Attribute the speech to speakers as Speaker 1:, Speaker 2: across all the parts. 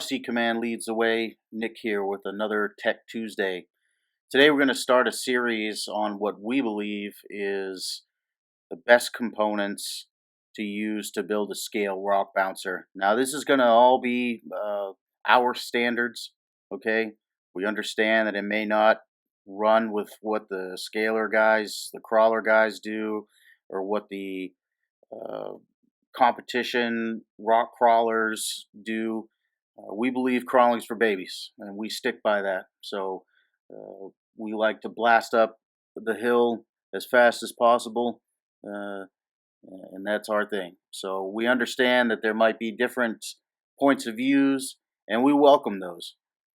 Speaker 1: RC Command leads the way. Nick here with another Tech Tuesday. Today we're going to start a series on what we believe is the best components to use to build a scale rock bouncer. Now this is going to all be our standards, okay? We understand that it may not run with what the scaler guys, the crawler guys do, or what the uh, competition rock crawlers do. We believe crawling's for babies, and we stick by that. So we like to blast up the hill as fast as possible, uh, and that's our thing. So we understand that there might be different points of views, and we welcome those.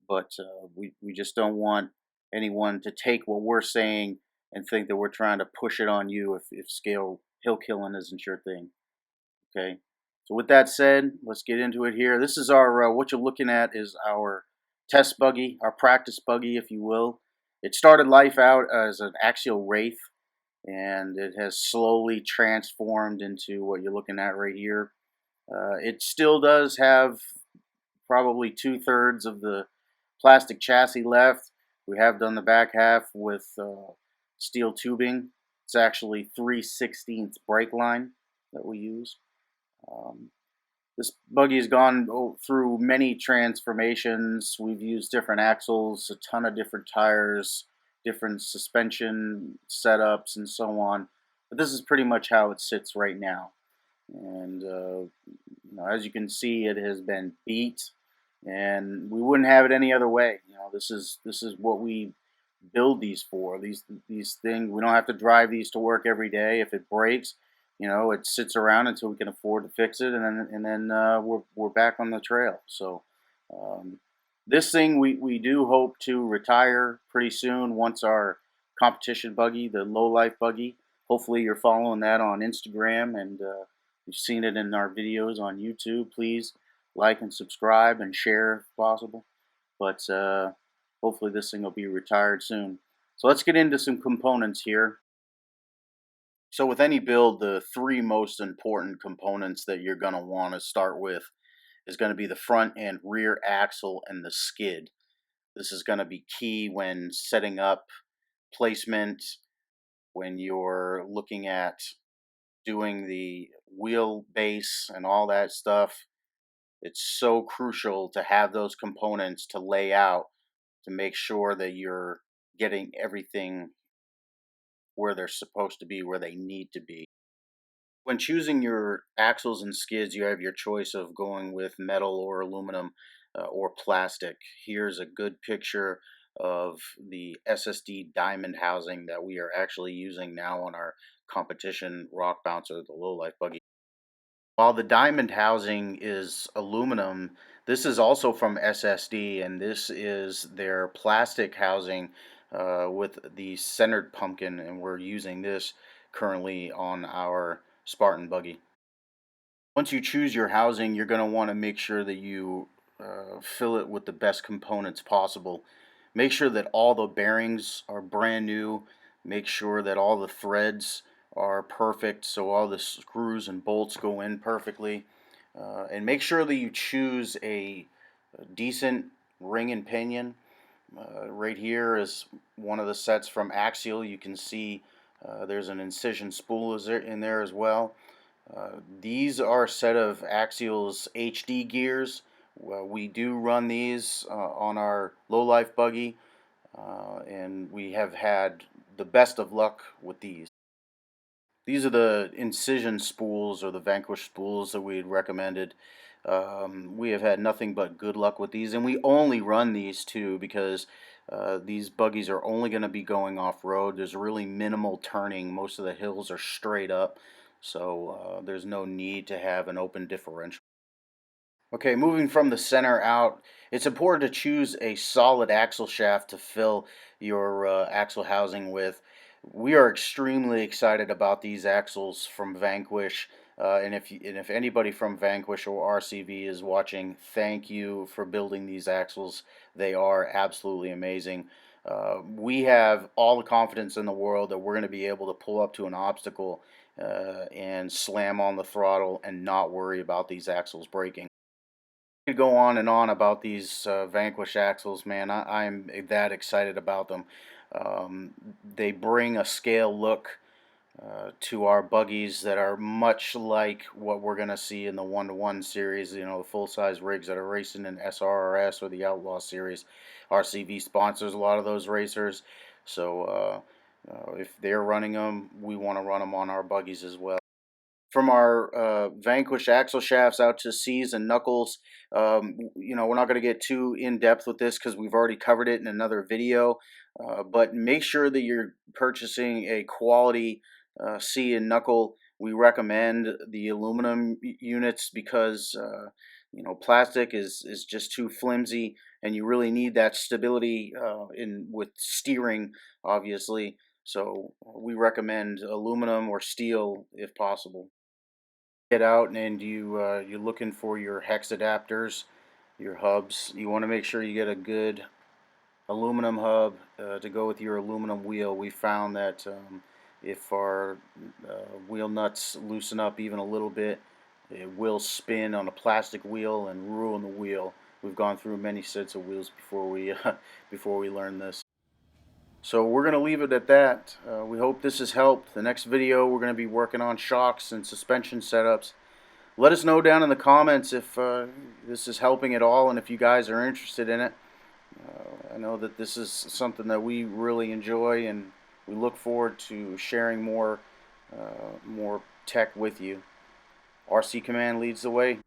Speaker 1: But we just don't want anyone to take what we're saying and think that we're trying to push it on you if scale hill killing isn't your thing. Okay. So with that said, let's get into it here. This is our, what you're looking at is our test buggy, our practice buggy, if you will. It started life out as an axial Wraith, and it has slowly transformed into what you're looking at right here. It still does have probably 2/3 of the plastic chassis left. We have done the back half with steel tubing. It's actually 3/16 brake line that we use. Um, this buggy has gone through many transformations. We've used different axles, a ton of different tires, different suspension setups, and so on. But this is pretty much how it sits right now. And as you can see, it has been beat, and we wouldn't have it any other way. This is what we build these for. These things, we don't have to drive these to work every day. If it breaks, it sits around until we can afford to fix it, and then we're back on the trail. So um, this thing we do hope to retire pretty soon once our competition buggy, the low life buggy. Hopefully you're following that on Instagram, and you've seen it in our videos on YouTube. Please like and subscribe and share if possible. But hopefully this thing will be retired soon. So let's get into some components here. So with any build, the three most important components that you're going to want to start with is going to be the front and rear axle and the skid. This is going to be key when setting up placement, when you're looking at doing the wheel base and all that stuff. It's so crucial to have those components to lay out to make sure that you're getting everything where they're supposed to be, where they need to be. When choosing your axles and skids, you have your choice of going with metal or aluminum or plastic. Here's a good picture of the SSD diamond housing that we are actually using now on our competition rock bouncer, the low life buggy. While the diamond housing is aluminum, this is also from SSD, and this is their plastic housing with the centered pumpkin, and we're using this currently on our Spartan buggy. Once you choose your housing, you're going to want to make sure that you fill it with the best components possible. Make sure that all the bearings are brand new. Make sure that all the threads are perfect, so all the screws and bolts go in perfectly. And make sure that you choose a decent ring and pinion. Right here is one of the sets from Axial. You can see there's an incision spool in there as well. These are a set of Axial's HD gears. We do run these on our low life buggy, and we have had the best of luck with these. These are the incision spools or the Vanquish spools that we had recommended. We have had nothing but good luck with these, and we only run these too because these buggies are only going to be going off-road. There's really minimal turning. Most of the hills are straight up, so there's no need to have an open differential. Okay, moving from the center out, it's important to choose a solid axle shaft to fill your axle housing with. We are extremely excited about these axles from Vanquish, and if anybody from Vanquish or RCV is watching, thank you for building these axles. They are absolutely amazing. We have all the confidence in the world that we're going to be able to pull up to an obstacle and slam on the throttle and not worry about these axles breaking. Could go on and on about these Vanquish axles, man. I'm that excited about them. Um, they bring a scale look to our buggies that are much like what we're going to see in the 1-to-1 series, you know, the full-size rigs that are racing in SRRS or the Outlaw series. RCV sponsors a lot of those racers, so if they're running them, we want to run them on our buggies as well. From our Vanquish axle shafts out to C's and knuckles, you know, we're not going to get too in depth with this because we've already covered it in another video. But make sure that you're purchasing a quality C and knuckle. We recommend the aluminum units because you know, plastic is just too flimsy, and you really need that stability in with steering, obviously. So we recommend aluminum or steel if possible. Get out and you're looking for your hex adapters, your hubs. You want to make sure you get a good aluminum hub to go with your aluminum wheel. We found that if our wheel nuts loosen up even a little bit, it will spin on a plastic wheel and ruin the wheel. We've gone through many sets of wheels before we before we learned this. So we're going to leave it at that. We hope this has helped. The next video we're going to be working on shocks and suspension setups. Let us know down in the comments if this is helping at all and if you guys are interested in it. I know that this is something that we really enjoy, and we look forward to sharing more tech with you. RC Command leads the way.